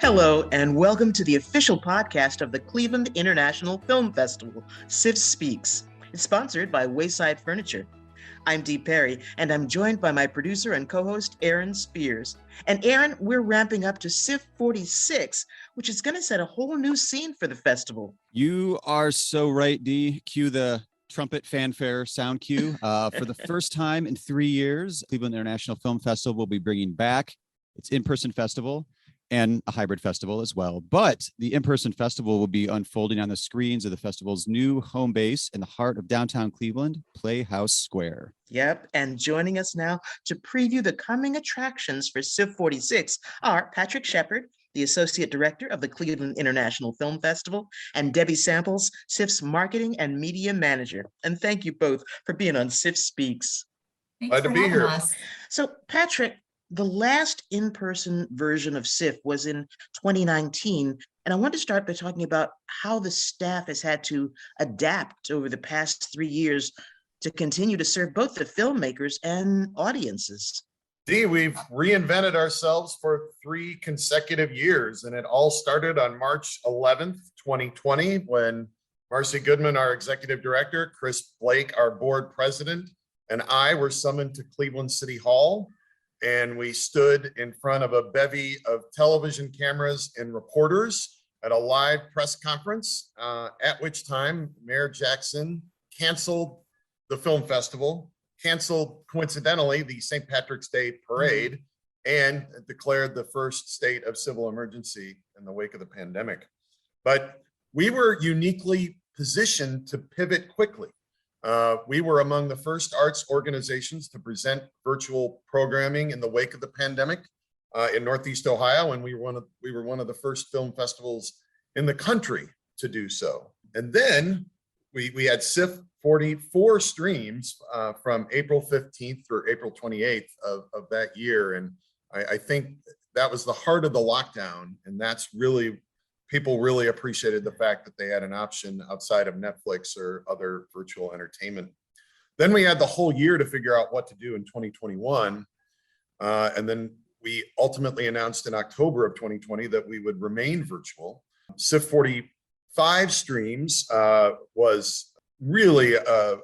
Hello, and welcome to the official podcast of the Cleveland International Film Festival, CIFF Speaks. It's sponsored by Wayside Furniture. I'm Dee Perry, and I'm joined by my producer and co-host, Aaron Spears. And Aaron, we're ramping up to CIFF46, which is going to set a whole new scene for the festival. You are so right, Dee. Cue the trumpet fanfare sound cue. For the first time in 3 years, Cleveland International Film Festival will be bringing back its in-person festival and a hybrid festival as well. But the in-person festival will be unfolding on the screens of the festival's new home base in the heart of downtown Cleveland, Playhouse Square. Yep, and joining us now to preview the coming attractions for CIFF46 are Patrick Shepard, the Associate Director of the Cleveland International Film Festival, and Debbie Samples, CIFF's Marketing and Media Manager. And thank you both for being on CIFF Speaks. Glad to be here. So, Patrick, the last in-person version of CIFF was in 2019, and I want to start by talking about how the staff has had to adapt over the past 3 years to continue to serve both the filmmakers and audiences. Dee, we've reinvented ourselves for 3 consecutive years, and it all started on March 11th, 2020, when Marcy Goodman, our executive director, Chris Blake, our board president, and I were summoned to Cleveland City Hall. And we stood in front of a bevy of television cameras and reporters at a live press conference, at which time Mayor Jackson canceled the film festival, canceled coincidentally the St. Patrick's Day parade, and declared the first state of civil emergency in the wake of the pandemic. But we were uniquely positioned to pivot quickly. We were among the first arts organizations to present virtual programming in the wake of the pandemic in Northeast Ohio, and we were one of the first film festivals in the country to do so. And then we had CIFF44 streams from April 15th through April 28th of that year, and I think that was the heart of the lockdown, and that's really people really appreciated the fact that they had an option outside of Netflix or other virtual entertainment. Then we had the whole year to figure out what to do in 2021. And then we ultimately announced in October of 2020 that we would remain virtual. CIFF45 streams was really a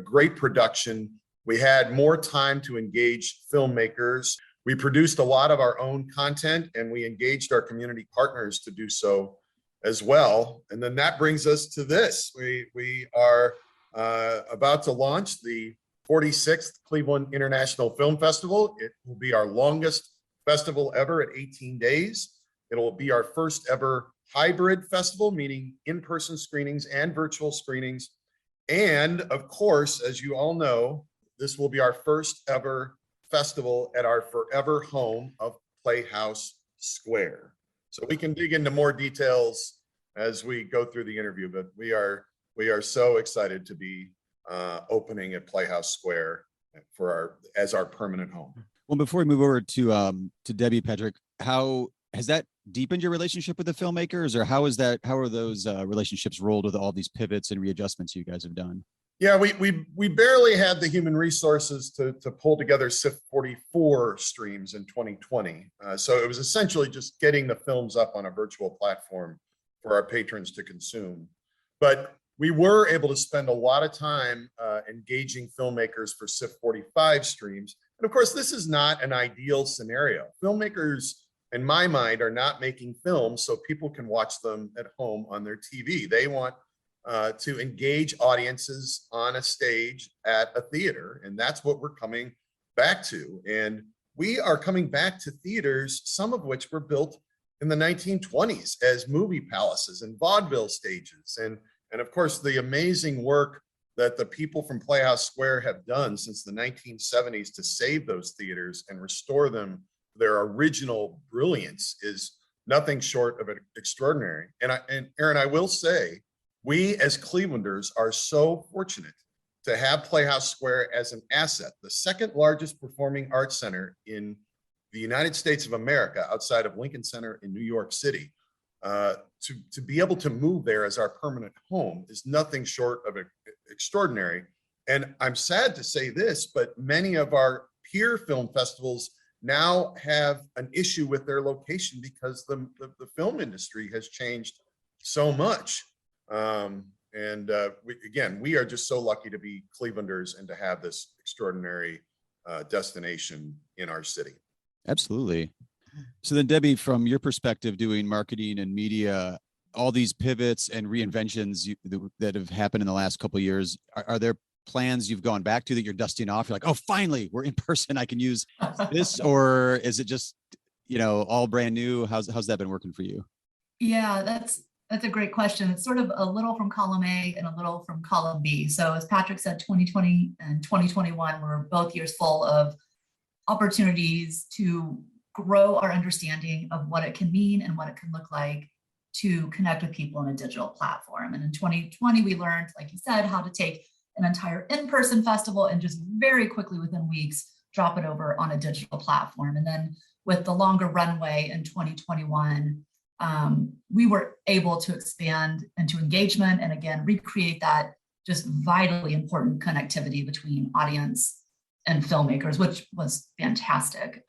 great production. We had more time to engage filmmakers. We produced a lot of our own content, and we engaged our community partners to do so as well. And then that brings us to this. We are about to launch the 46th Cleveland International Film Festival. It will be our longest festival ever at 18 days. It'll be our first ever hybrid festival, meaning in-person screenings and virtual screenings. And of course, as you all know, this will be our first ever festival at our forever home of Playhouse Square. So we can dig into more details as we go through the interview, but we are so excited to be opening at Playhouse Square as our permanent home. Well, before we move over to Debbie, Patrick, how has that deepened your relationship with the filmmakers, or how are those relationships rolled with all these pivots and readjustments you guys have done? Yeah, we barely had the human resources to pull together CIFF44 streams in 2020. So it was essentially just getting the films up on a virtual platform for our patrons to consume. But we were able to spend a lot of time engaging filmmakers for CIFF45 streams. And of course, this is not an ideal scenario. Filmmakers, in my mind, are not making films so people can watch them at home on their TV. They want to engage audiences on a stage at a theater. And that's what we're coming back to. And we are coming back to theaters, some of which were built in the 1920s as movie palaces and vaudeville stages. And of course, the amazing work that the people from Playhouse Square have done since the 1970s to save those theaters and restore them to their original brilliance is nothing short of extraordinary. And Aaron, I will say, we as Clevelanders are so fortunate to have Playhouse Square as an asset, the second largest performing arts center in the United States of America outside of Lincoln Center in New York City. To be able to move there as our permanent home is nothing short of extraordinary. And I'm sad to say this, but many of our peer film festivals now have an issue with their location because the film industry has changed so much. We are just so lucky to be Clevelanders and to have this extraordinary destination in our city. Absolutely. So then, Debbie, from your perspective, doing marketing and media, all these pivots and reinventions that have happened in the last couple of years, are there plans you've gone back to that you're dusting off? You're like, oh, finally, we're in person. I can use this, or is it just, all brand new? How's that been working for you? Yeah, that's a great question. It's sort of a little from column A and a little from column B. So as Patrick said, 2020 and 2021 were both years full of opportunities to grow our understanding of what it can mean and what it can look like to connect with people on a digital platform. And in 2020, we learned, like you said, how to take an entire in-person festival and just very quickly within weeks, drop it over on a digital platform. And then with the longer runway in 2021, we were able to expand into engagement and again, recreate that just vitally important connectivity between audience and filmmakers, which was fantastic.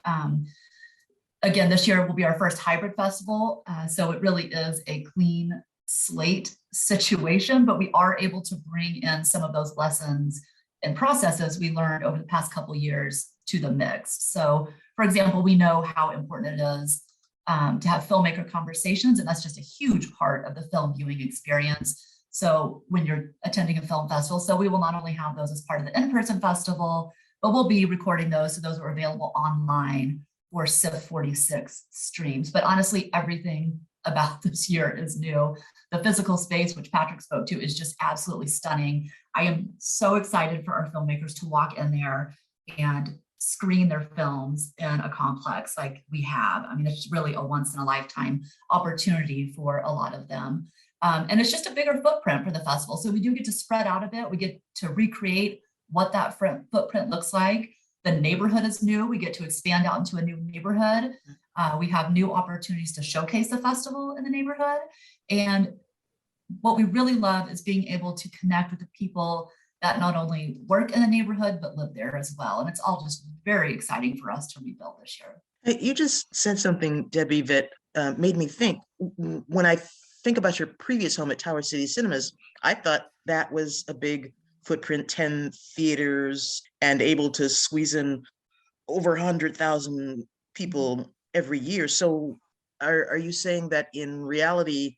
Again, this year will be our first hybrid festival. So it really is a clean slate situation, but we are able to bring in some of those lessons and processes we learned over the past couple of years to the mix. So for example, we know how important it is to have filmmaker conversations, and that's just a huge part of the film viewing experience. So when you're attending a film festival, so we will not only have those as part of the in-person festival, but we'll be recording those. So those are available online for CIFF46 streams. But honestly, everything about this year is new. The physical space, which Patrick spoke to, is just absolutely stunning. I am so excited for our filmmakers to walk in there and screen their films in a complex like we have. I mean, it's really a once in a lifetime opportunity for a lot of them. And it's just a bigger footprint for the festival. So we do get to spread out a bit. We get to recreate what that footprint looks like. The neighborhood is new. We get to expand out into a new neighborhood. We have new opportunities to showcase the festival in the neighborhood. And what we really love is being able to connect with the people that not only work in the neighborhood, but live there as well. And it's all just very exciting for us to rebuild this year. You just said something, Debbie, that made me think. When I think about your previous home at Tower City Cinemas, I thought that was a big footprint, 10 theaters, and able to squeeze in over 100,000 people every year. So are you saying that in reality,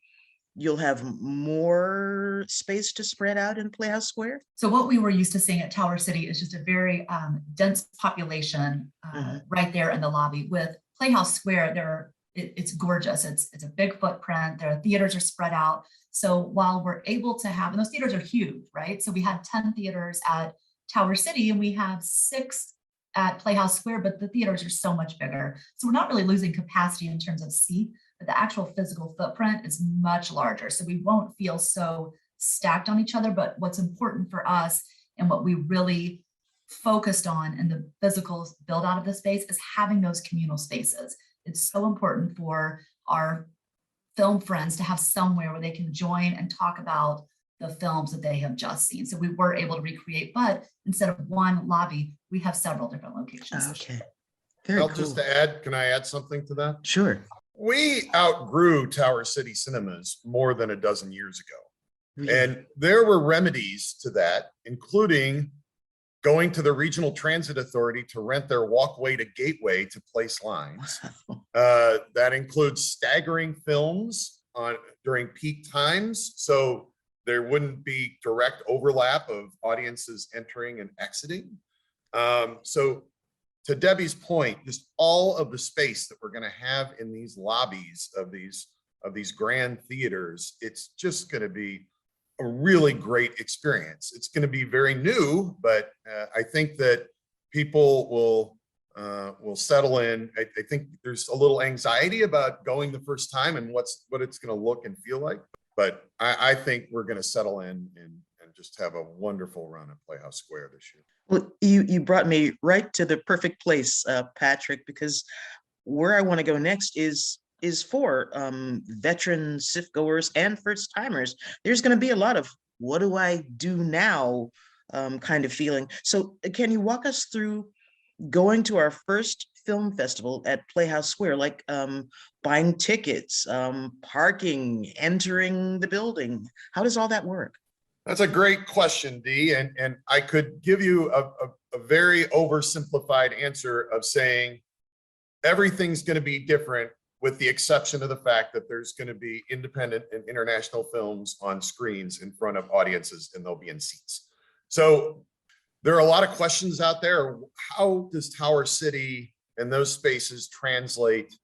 you'll have more space to spread out in Playhouse Square? So what we were used to seeing at Tower City is just a very dense population right there in the lobby. With Playhouse Square, it's gorgeous. It's a big footprint. Their theaters are spread out. So while we're able to have, and those theaters are huge, right? So we had 10 theaters at Tower City and we have 6 at Playhouse Square, but the theaters are so much bigger. So we're not really losing capacity in terms of seat, but the actual physical footprint is much larger. So we won't feel so stacked on each other. But what's important for us and what we really focused on in the physical build out of the space is having those communal spaces. It's so important for our film friends to have somewhere where they can join and talk about the films that they have just seen. So we were able to recreate, but instead of one lobby, we have several different locations. Okay. Very cool. Just to add, can I add something to that? Sure. We outgrew Tower City Cinemas more than a dozen years ago. Really? And there were remedies to that, including going to the Regional Transit Authority to rent their walkway to gateway to place lines. That includes staggering films during peak times, so there wouldn't be direct overlap of audiences entering and exiting. So to Debbie's point, just all of the space that we're going to have in these lobbies of these grand theaters, it's just going to be a really great experience. It's going to be very new, but I think that people will settle in. I think there's a little anxiety about going the first time and what it's going to look and feel like. But I think we're going to settle in and just have a wonderful run at Playhouse Square this year. Well, you brought me right to the perfect place, Patrick, because where I want to go next is for veteran CIFF goers and first timers. There's going to be a lot of what do I do now kind of feeling. So can you walk us through going to our first film festival at Playhouse Square, like buying tickets, parking, entering the building? How does all that work? That's a great question, Dee. And I could give you a very oversimplified answer of saying everything's going to be different, with the exception of the fact that there's going to be independent and international films on screens in front of audiences, and they'll be in seats. So there are a lot of questions out there. How does Tower City and those spaces translate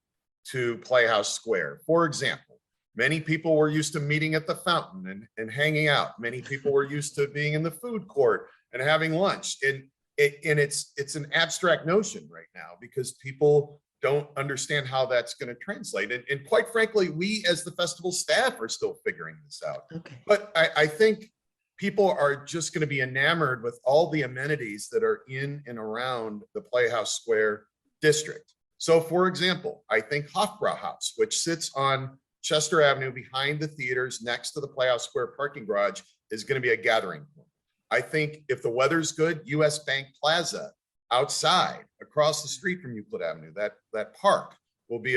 to Playhouse Square? For example, many people were used to meeting at the fountain and hanging out. Many people were used to being in the food court and having lunch. And it's an abstract notion right now because people don't understand how that's going to translate. And quite frankly, we as the festival staff are still figuring this out. Okay. But I think people are just going to be enamored with all the amenities that are in and around the Playhouse Square district. So for example, I think Hofbrauhaus, which sits on Chester Avenue behind the theaters next to the Playhouse Square parking garage, is going to be a gathering point. I think if the weather's good, US Bank Plaza outside across the street from Euclid Avenue, that park will be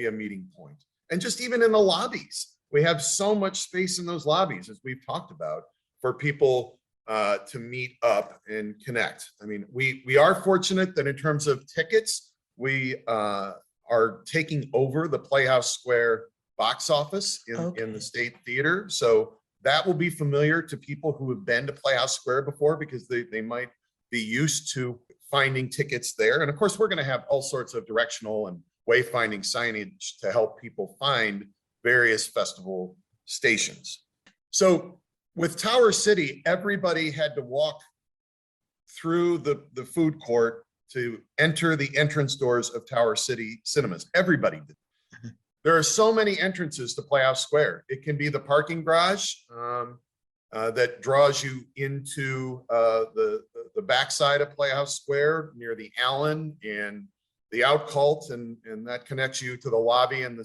a meeting point. And just even in the lobbies, we have so much space in those lobbies, as we've talked about, for people to meet up and connect. I mean, we are fortunate that in terms of tickets, we are taking over the Playhouse Square box office in the State Theater. So that will be familiar to people who have been to Playhouse Square before, because they might be used to finding tickets there. And of course, we're going to have all sorts of directional and wayfinding signage to help people find various festival stations. So with Tower City, everybody had to walk through the food court to enter the entrance doors of Tower City Cinemas. Everybody did. There are so many entrances to Playhouse Square. It can be the parking garage that draws you into the backside of Playhouse Square near the Allen and the Out Cult, and that connects you to the lobby and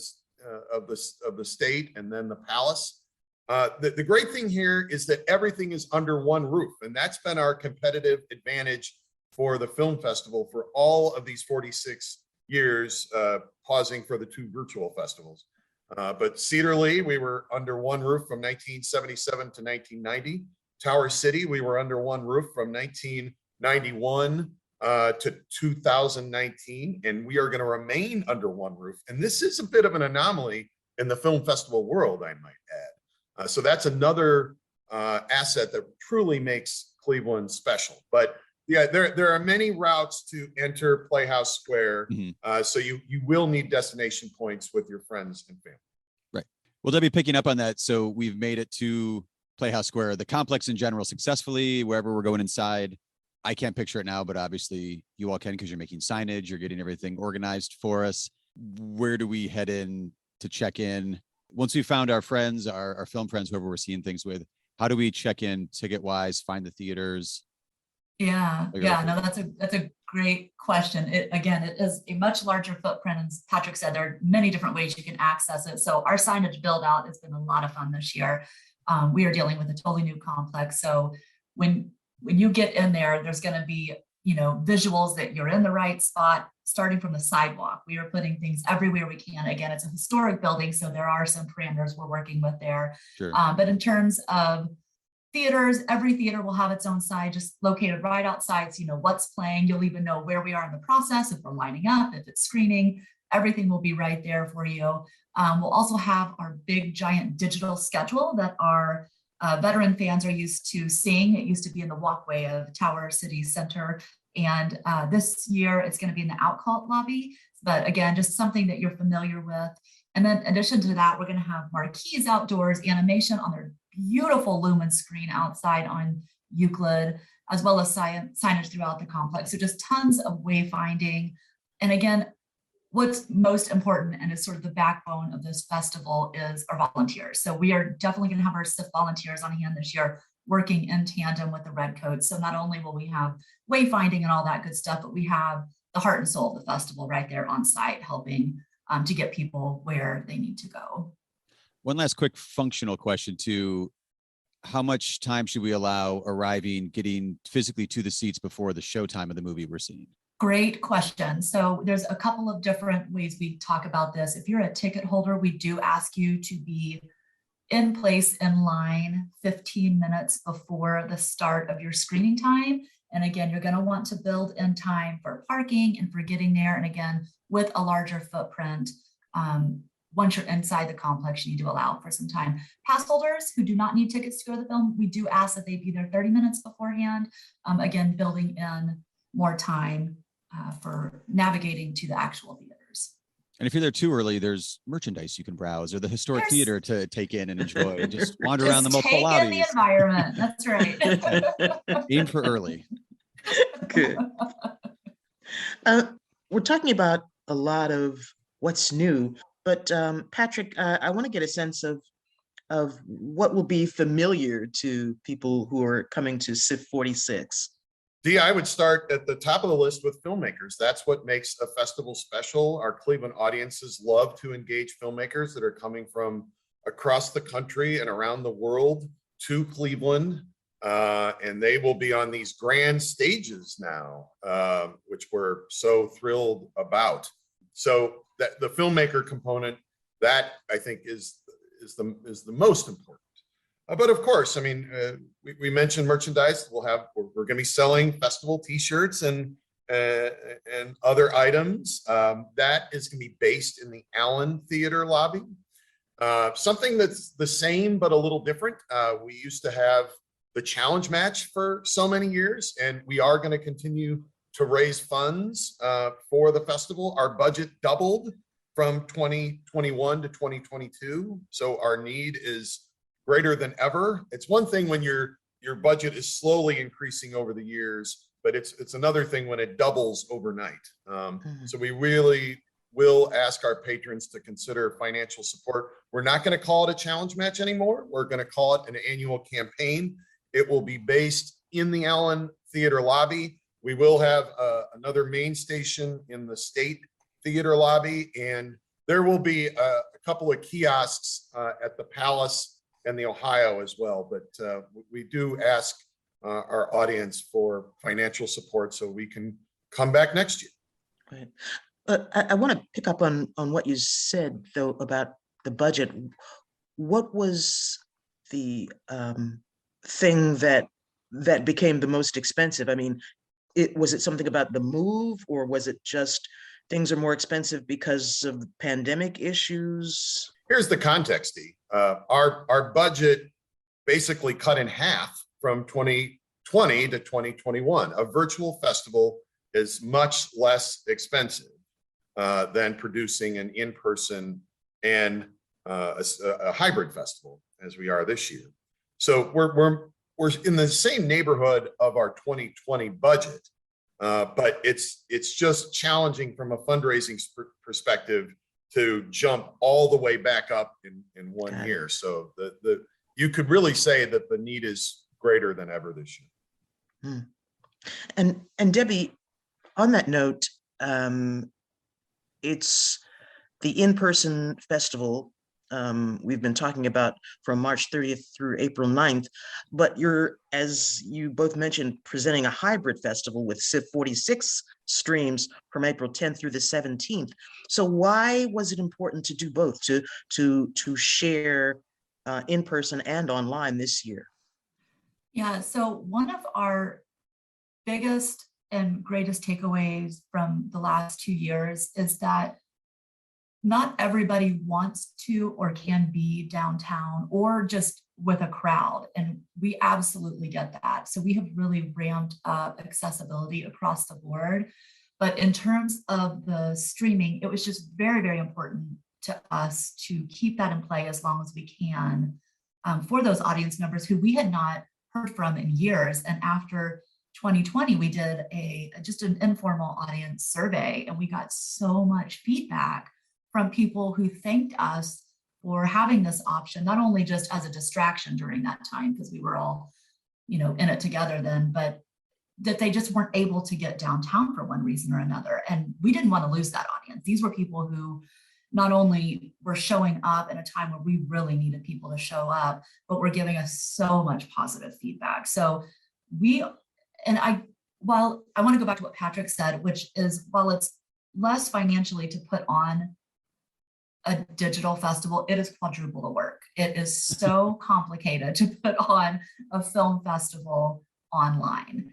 of the State, and then the Palace. The great thing here is that everything is under one roof, and that's been our competitive advantage for the film festival for all of these 46 years, pausing for the 2 virtual festivals. But Cedar Lee, we were under one roof from 1977 to 1990. Tower City, we were under one roof from 1991 to 2019, and we are going to remain under one roof. And this is a bit of an anomaly in the film festival world, I might add. So that's another asset that truly makes Cleveland special. But yeah, there are many routes to enter Playhouse Square. Mm-hmm. So you will need destination points with your friends and family. Right. Well, Debbie, picking up on that. So we've made it to Playhouse Square, the complex in general, successfully, wherever we're going inside. I can't picture it now, but obviously you all can, because you're making signage, you're getting everything organized for us. Where do we head in to check in? Once we found our friends, our film friends, whoever we're seeing things with, how do we check in ticket wise, find the theaters? No, that's a great question. It is a much larger footprint. And as Patrick said, there are many different ways you can access it. So our signage build out has been a lot of fun this year. We are dealing with a totally new complex. So when you get in there, there's going to be, visuals that you're in the right spot, starting from the sidewalk. We are putting things everywhere we can. Again, it's a historic building, so there are some parameters we're working with there. Sure. But in terms of theaters, every theater will have its own side, just located right outside. So you know what's playing. You'll even know where we are in the process, if we're lining up, if it's screening. Everything will be right there for you. We'll also have our big, giant digital schedule that our veteran fans are used to seeing. It used to be in the walkway of Tower City Center. And this year it's going to be in the Out Cult lobby. But again, just something that you're familiar with. And then in addition to that, we're going to have marquees outdoors, animation on their beautiful lumen screen outside on Euclid, as well as signage throughout the complex. So just tons of wayfinding. And again, what's most important and is sort of the backbone of this festival is our volunteers. So we are definitely going to have our CIFF volunteers on hand this year, working in tandem with the Redcoats. So not only will we have wayfinding and all that good stuff, but we have the heart and soul of the festival right there on site, helping to get people where they need to go. One last quick functional question too. How much time should we allow arriving, getting physically to the seats before the showtime of the movie we're seeing? Great question. So there's a couple of different ways we talk about this. If you're a ticket holder, we do ask you to be in place in line 15 minutes before the start of your screening time. And again, you're going to want to build in time for parking and for getting there. And again, with a larger footprint, once you're inside the complex, you need to allow for some time. Pass holders who do not need tickets to go to the film, we do ask that they be there 30 minutes beforehand. Again, building in more time for navigating to the actual theaters. And if you're there too early, there's merchandise you can browse, or the historic theater to take in and enjoy, and just wander around the multiple lobbies. Take in the environment. That's right. Aim for early. Good. We're talking about a lot of what's new, but Patrick, I want to get a sense of what will be familiar to people who are coming to CIFF46. Dee, I would start at the top of the list with filmmakers. That's what makes a festival special. Our Cleveland audiences love to engage filmmakers that are coming from across the country and around the world to Cleveland. And they will be on these grand stages now, which we're so thrilled about. So that the filmmaker component, that I think is the most important. But of course, I mean, we mentioned merchandise. We're going to be selling festival T-shirts and other items. That is going to be based in the Allen Theater lobby. Something that's the same but a little different. We used to have the challenge match for so many years, and we are going to continue to raise funds for the festival. Our budget doubled from 2021 to 2022, so our need is greater than ever. It's one thing when your budget is slowly increasing over the years, but it's another thing when it doubles overnight. So we really will ask our patrons to consider financial support. We're not going to call it a challenge match anymore. We're going to call it an annual campaign. It will be based in the Allen Theater lobby. We will have another main station in the State Theater lobby, and there will be a couple of kiosks at the Palace and the Ohio as well. But we do ask our audience for financial support so we can come back next year. Right. I want to pick up on what you said, though, about the budget. What was the thing that became the most expensive? I mean, was it something about the move, or was it just things are more expensive because of pandemic issues? Here's the context, Dee. Our budget basically cut in half from 2020 to 2021. A virtual festival is much less expensive than producing an in-person and a hybrid festival as we are this year. So we're in the same neighborhood of our 2020 budget, but it's just challenging from a fundraising perspective to jump all the way back up in one year. So you could really say that the need is greater than ever this year. And Debbie, on that note, it's the in-person festival we've been talking about from March 30th through April 9th, but you're, as you both mentioned, presenting a hybrid festival with CIFF46 streams from April 10th through the 17th. So why was it important to do both, to share in person and online this year? Yeah, so one of our biggest and greatest takeaways from the last 2 years is that not everybody wants to or can be downtown or just with a crowd. And we absolutely get that. So we have really ramped up accessibility across the board. But in terms of the streaming, it was just very, very important to us to keep that in play as long as we can for those audience members who we had not heard from in years. And after 2020, we did just an informal audience survey, and we got so much feedback from people who thanked us for having this option, not only just as a distraction during that time, because we were all, in it together then, but that they just weren't able to get downtown for one reason or another. And we didn't want to lose that audience. These were people who not only were showing up in a time where we really needed people to show up, but were giving us so much positive feedback. So while I want to go back to what Patrick said, which is while it's less financially to put on a digital festival, it is quadruple the work. It is so complicated to put on a film festival online,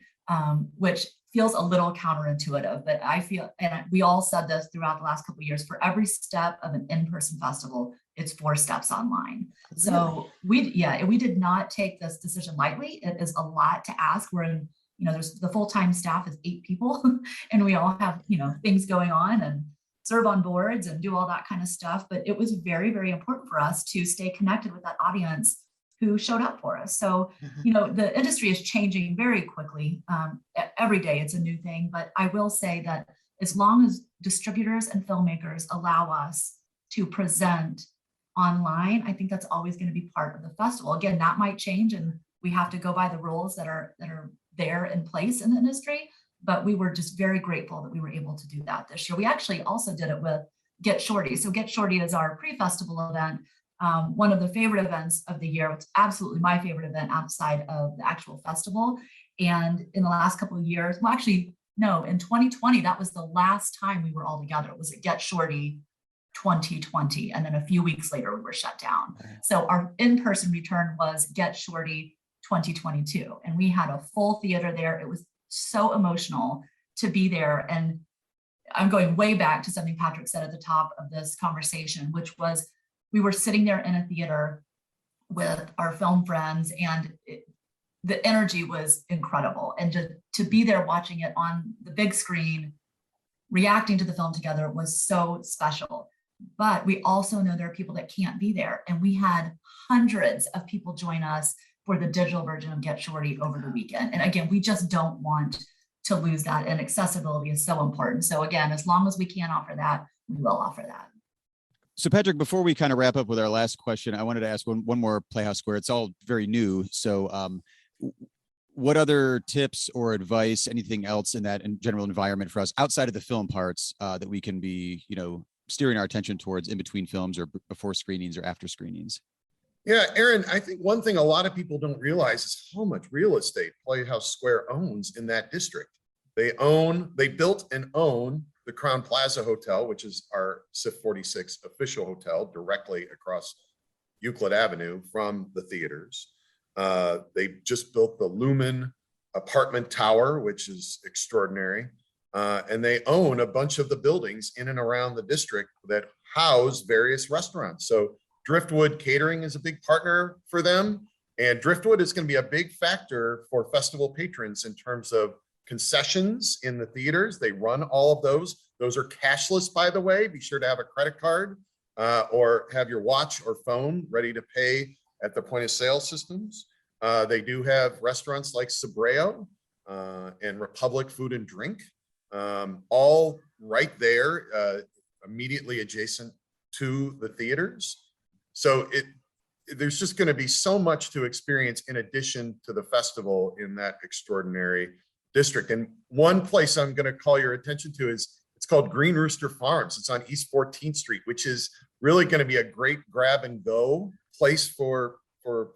which feels a little counterintuitive, but I feel, and we all said this throughout the last couple of years, for every step of an in-person festival, it's 4 steps online. Really? So we did not take this decision lightly. It is a lot to ask. We're in, there's the full-time staff is 8 people and we all have, things going on and serve on boards and do all that kind of stuff. But it was very, very important for us to stay connected with that audience who showed up for us. So, the industry is changing very quickly. Every day it's a new thing, but I will say that as long as distributors and filmmakers allow us to present online, I think that's always going to be part of the festival. Again, that might change and we have to go by the rules that are there in place in the industry, but we were just very grateful that we were able to do that this year. We actually also did it with Get Shorty. So Get Shorty is our pre-festival event. One of the favorite events of the year. It's absolutely my favorite event outside of the actual festival. And in the last couple of years, well, actually, no, in 2020, that was the last time we were all together. It was at Get Shorty 2020. And then a few weeks later, we were shut down. So our in-person return was Get Shorty 2022. And we had a full theater there. It was so emotional to be there. And I'm going way back to something Patrick said at the top of this conversation, which was we were sitting there in a theater with our film friends and the energy was incredible. And to be there watching it on the big screen, reacting to the film together was so special. But we also know there are people that can't be there. And we had hundreds of people join us for the digital version of Get Shorty over the weekend. And again, we just don't want to lose that. And accessibility is so important. So again, as long as we can offer that, we will offer that. So Patrick, before we kind of wrap up with our last question, I wanted to ask one more Playhouse Square. It's all very new. So what other tips or advice, anything else in that general environment for us outside of the film parts that we can be, steering our attention towards in between films or before screenings or after screenings? Yeah, Aaron, I think one thing a lot of people don't realize is how much real estate Playhouse Square owns in that district. They built and own the Crown Plaza Hotel, which is our CIFF46 official hotel directly across Euclid Avenue from the theaters. They just built the Lumen apartment tower, which is extraordinary. And they own a bunch of the buildings in and around the district that house various restaurants. So Driftwood Catering is a big partner for them. And Driftwood is going to be a big factor for festival patrons in terms of concessions in the theaters. They run all of those. Those are cashless, by the way. Be sure to have a credit card or have your watch or phone ready to pay at the point of sale systems. They do have restaurants like Sabreo and Republic Food and Drink, all right there, immediately adjacent to the theaters. So there's just going to be so much to experience in addition to the festival in that extraordinary district. And one place I'm going to call your attention to is it's called Green Rooster Farms. It's on East 14th Street, which is really going to be a great grab and go place for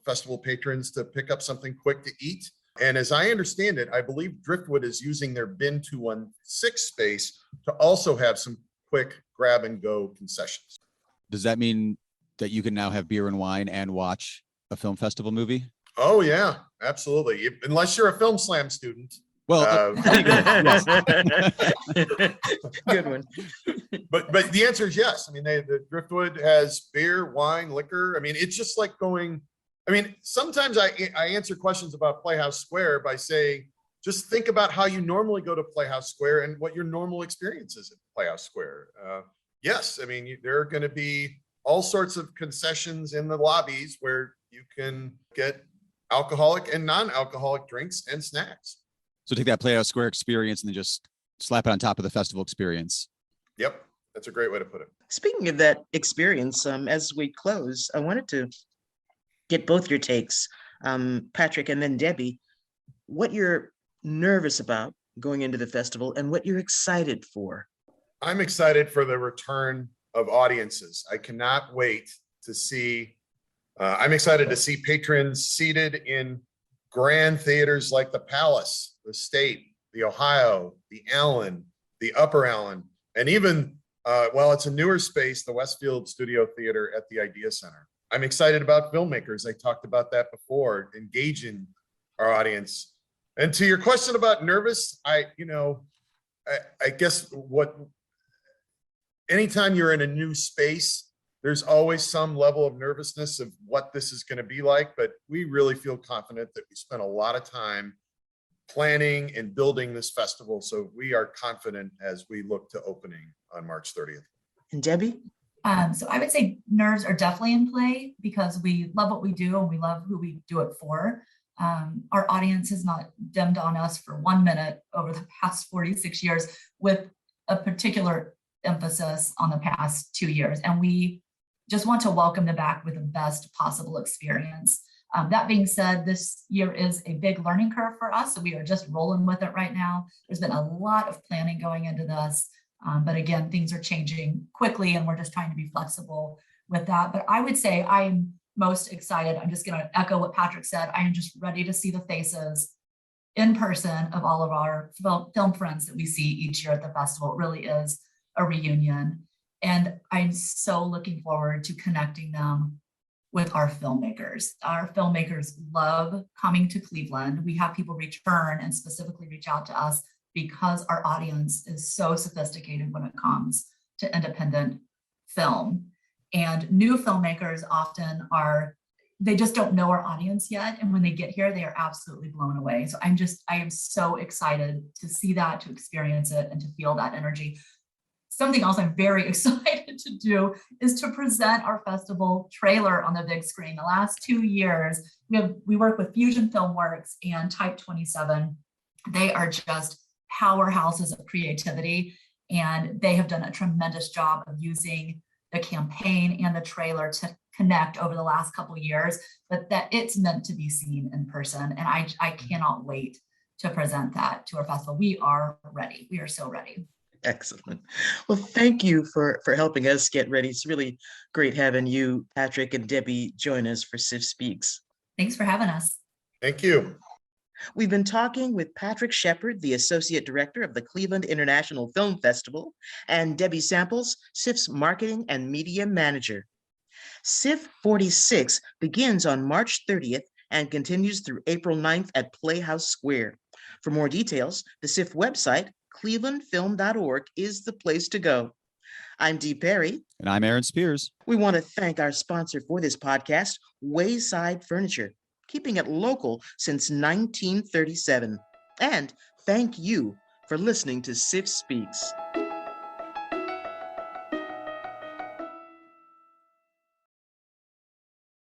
festival patrons to pick up something quick to eat. And as I understand it, I believe Driftwood is using their Bin 216 space to also have some quick grab and go concessions. Does that mean that you can now have beer and wine and watch a film festival movie? Oh yeah, absolutely. Unless you're a Film Slam student. Well, good one. But the answer is yes. I mean, the Driftwood has beer, wine, liquor. I mean, it's just like going. I mean, sometimes I answer questions about Playhouse Square by saying, just think about how you normally go to Playhouse Square and what your normal experience is at Playhouse Square. Yes, I mean, there are going to be all sorts of concessions in the lobbies where you can get alcoholic and non-alcoholic drinks and snacks. So take that Playhouse Square experience and then just slap it on top of the festival experience. Yep, that's a great way to put it. Speaking of that experience, as we close, I wanted to get both your takes, Patrick and then Debbie, what you're nervous about going into the festival and what you're excited for. I'm excited for the return of audiences. I cannot wait to see, I'm excited to see patrons seated in grand theaters like the Palace, the State, the Ohio, the Allen, the Upper Allen, and even, well, it's a newer space, the Westfield Studio Theater at the Idea Center. I'm excited about filmmakers. I talked about that before, engaging our audience. And to your question about nervous, I guess anytime you're in a new space, there's always some level of nervousness of what this is going to be like, but we really feel confident that we spent a lot of time planning and building this festival. So we are confident as we look to opening on March 30th. And Debbie? So I would say nerves are definitely in play because we love what we do and we love who we do it for. Our audience has not dimmed on us for 1 minute over the past 46 years, with a particular emphasis on the past 2 years. And we just want to welcome them back with the best possible experience. That being said, this year is a big learning curve for us. So we are just rolling with it right now. There's been a lot of planning going into this. But again, things are changing quickly and we're just trying to be flexible with that. But I would say I'm most excited. I'm just going to echo what Patrick said. I am just ready to see the faces in person of all of our film friends that we see each year at the festival. It really is a reunion. And I'm so looking forward to connecting them with our filmmakers. Our filmmakers love coming to Cleveland. We have people return and specifically reach out to us because our audience is so sophisticated when it comes to independent film. And new filmmakers often they just don't know our audience yet. And when they get here, they are absolutely blown away. So I am so excited to see that, to experience it, and to feel that energy. Something else I'm very excited to do is to present our festival trailer on the big screen. The last 2 years, we work with Fusion Filmworks and Type 27. They are just powerhouses of creativity, and they have done a tremendous job of using the campaign and the trailer to connect over the last couple of years, but that it's meant to be seen in person. And I cannot wait to present that to our festival. We are ready. We are so ready. Excellent. Well, thank you for helping us get ready. It's really great having you, Patrick and Debbie, join us for CIFF Speaks. Thanks for having us. Thank you. We've been talking with Patrick Shepard, the Associate Director of the Cleveland International Film Festival, and Debbie Samples, CIFF's Marketing and Media Manager. CIFF46 begins on March 30th and continues through April 9th at Playhouse Square. For more details, the CIFF website, clevelandfilm.org, is the place to go. I'm Dee Perry. And I'm Aaron Spears. We want to thank our sponsor for this podcast, Wayside Furniture, keeping it local since 1937. And thank you for listening to CIFF Speaks.